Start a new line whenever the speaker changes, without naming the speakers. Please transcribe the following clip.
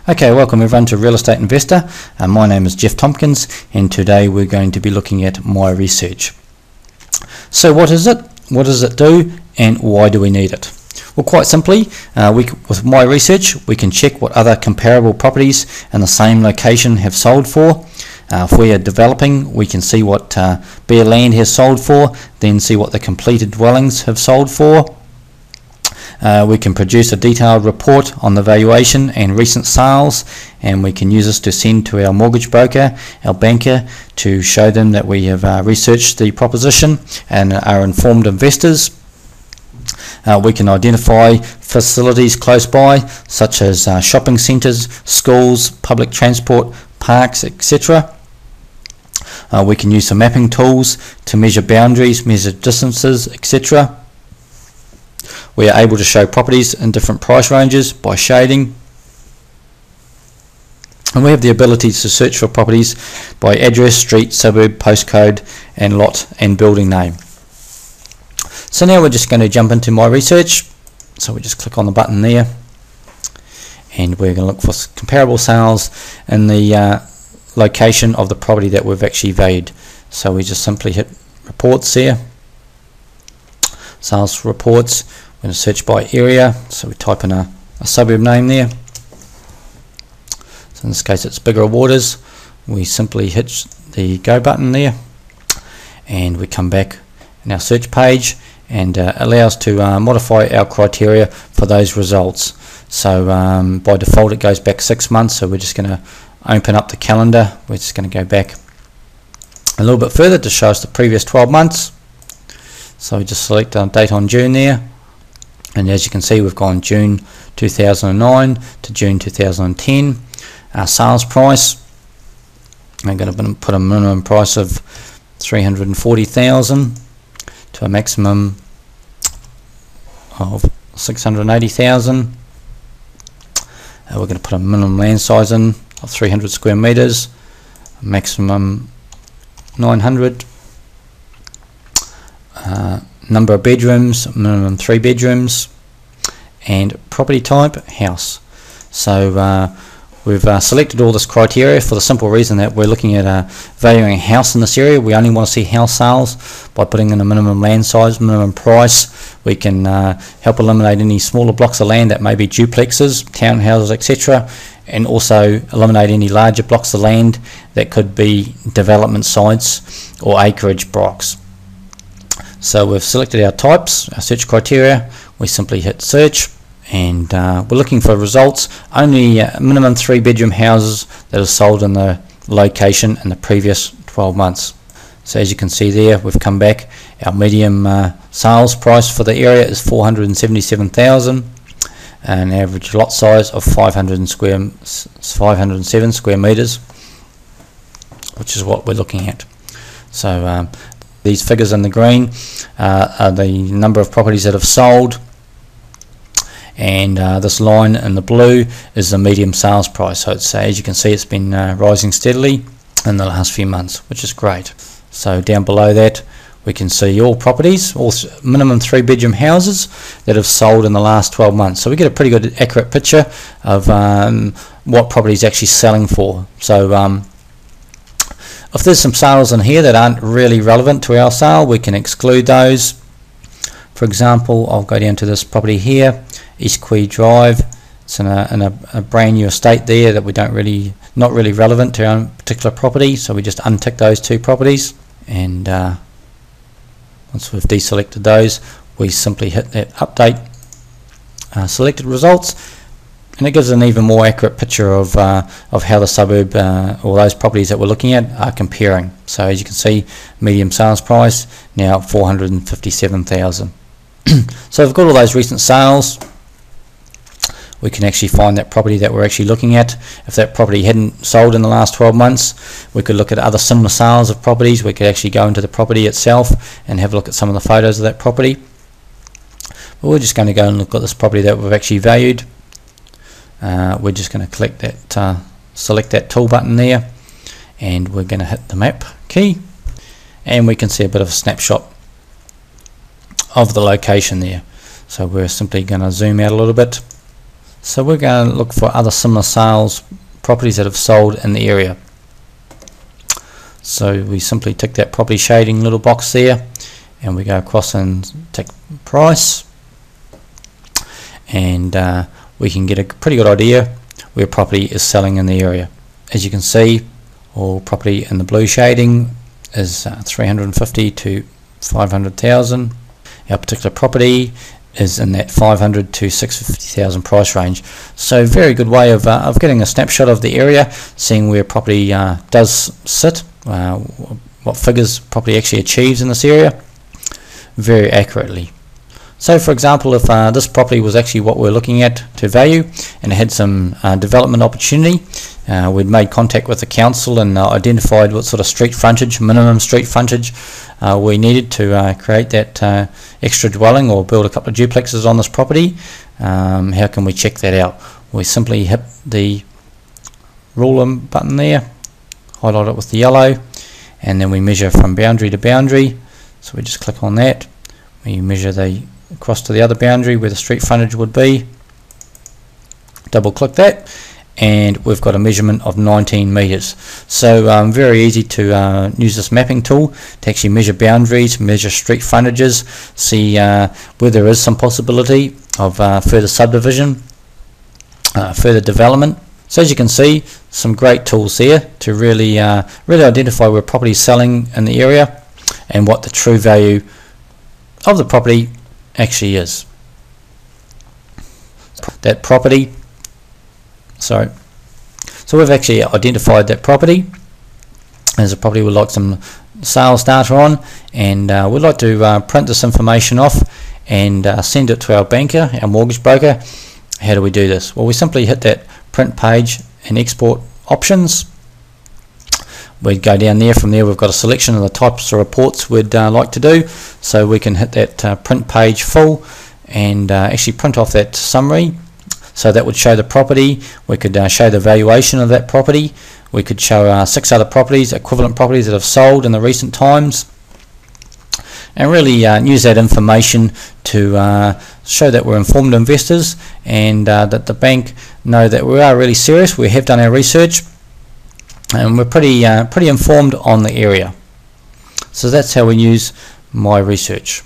Okay, welcome everyone to Real Estate Investor. My name is Jeff Tompkins, and today we're going to be looking at my research. So what is it? What does it do? And why do we need it? Well, quite simply, with my research, we can check what other comparable properties in the same location have sold for. If we are developing, we can see what bare land has sold for, then see what the completed dwellings have sold for. We can produce a detailed report on the valuation and recent sales, and we can use this to send to our mortgage broker, our banker, to show them that we have researched the proposition and are informed investors. We can identify facilities close by, such as shopping centres, schools, public transport, parks, etc. We can use some mapping tools to measure boundaries, measure distances, etc. We are able to show properties in different price ranges by shading, and we have the ability to search for properties by address, street, suburb, postcode, and lot and building name. So now we're just going to jump into my research. So we just click on the button there, and we're going to look for comparable sales in the location of the property that we've actually valued. So we just simply hit reports here, sales reports. We're going to search by area, so we type in a suburb name there. So in this case it's Bigger Waters. We simply hit the go button there, and we come back in our search page and allow us to modify our criteria for those results. So by default it goes back 6 months, so we're just going to open up the calendar. We're just going to go back a little bit further to show us the previous 12 months. So we just select a date on June there, and as you can see we've gone June 2009 to June 2010. Our sales price, I'm going to put a minimum price of 340,000 to a maximum of 680,000. We're going to put a minimum land size in of 300 square meters, maximum 900. Number of bedrooms, minimum 3 bedrooms, and property type, house. So we've selected all this criteria for the simple reason that we're looking at valuing a house in this area. We only want to see house sales. By putting in a minimum land size, minimum price, we can help eliminate any smaller blocks of land that may be duplexes, townhouses, etc., and also eliminate any larger blocks of land that could be development sites or acreage blocks. So we've selected our types, our search criteria. We simply hit search, and we're looking for results only minimum 3 bedroom houses that are sold in the location in the previous 12 months. So as you can see there, we've come back. Our medium sales price for the area is 477,000, an average lot size of 507 square meters, which is what we're looking at. So these figures in the green are the number of properties that have sold, and this line in the blue is the medium sales price. So it's, as you can see, it's been rising steadily in the last few months, which is great. So down below that we can see all properties, all minimum 3 bedroom houses that have sold in the last 12 months. So we get a pretty good accurate picture of what property is actually selling for. So if there's some sales in here that aren't really relevant to our sale, we can exclude those. For example, I'll go down to this property here, East Quay Drive. It's in a brand new estate there that we don't really, not really relevant to our particular property, so we just untick those 2 properties, and once we've deselected those, we simply hit that update selected results, and it gives an even more accurate picture of how the suburb or those properties that we're looking at are comparing. So as you can see, medium sales price now 457,000. So we've got all those recent sales. We can actually find that property that we're actually looking at. If that property hadn't sold in the last 12 months, we could look at other similar sales of properties. We could actually go into the property itself and have a look at some of the photos of that property. But we're just going to go and look at this property that we've actually valued. We're just going to click that, select that tool button there, and we're going to hit the map key, and we can see a bit of a snapshot of the location there. So we're simply going to zoom out a little bit So we're going to look for other similar sales properties that have sold in the area. So we simply tick that property shading little box there, and we go across and tick price, and we can get a pretty good idea where property is selling in the area. As you can see, all property in the blue shading is 350 to 500,000. Our particular property is in that 500 to 650,000 price range. So very good way of getting a snapshot of the area, seeing where property does sit, what figures property actually achieves in this area very accurately. So for example, if this property was actually what we're looking at to value and it had some development opportunity, we'd made contact with the council and identified what sort of street frontage, minimum street frontage we needed to create that extra dwelling or build a couple of duplexes on this property. How can we check that out? We simply hit the ruler button there, highlight it with the yellow, and then we measure from boundary to boundary. So we just click on that, we measure the across to the other boundary where the street frontage would be, double click that, and we've got a measurement of 19 meters. So very easy to use this mapping tool to actually measure boundaries, measure street frontages, see where there is some possibility of further subdivision, further development. So as you can see, some great tools here to really identify where property is selling in the area and what the true value of the property actually is. That property, so we've actually identified that property as a property we'd like some sales data on, and we'd like to print this information off and send it to our banker, our mortgage broker. How do we do this? Well, we simply hit that print page and export options. We'd go down there. From there we've got a selection of the types of reports we'd like to do, so we can hit that print page full and actually print off that summary. So that would show the property, we could show the valuation of that property, we could show 6 other properties, equivalent properties that have sold in the recent times, and really use that information to show that we're informed investors and that the bank know that we are really serious, we have done our research, and we're pretty informed on the area. So that's how we use my research.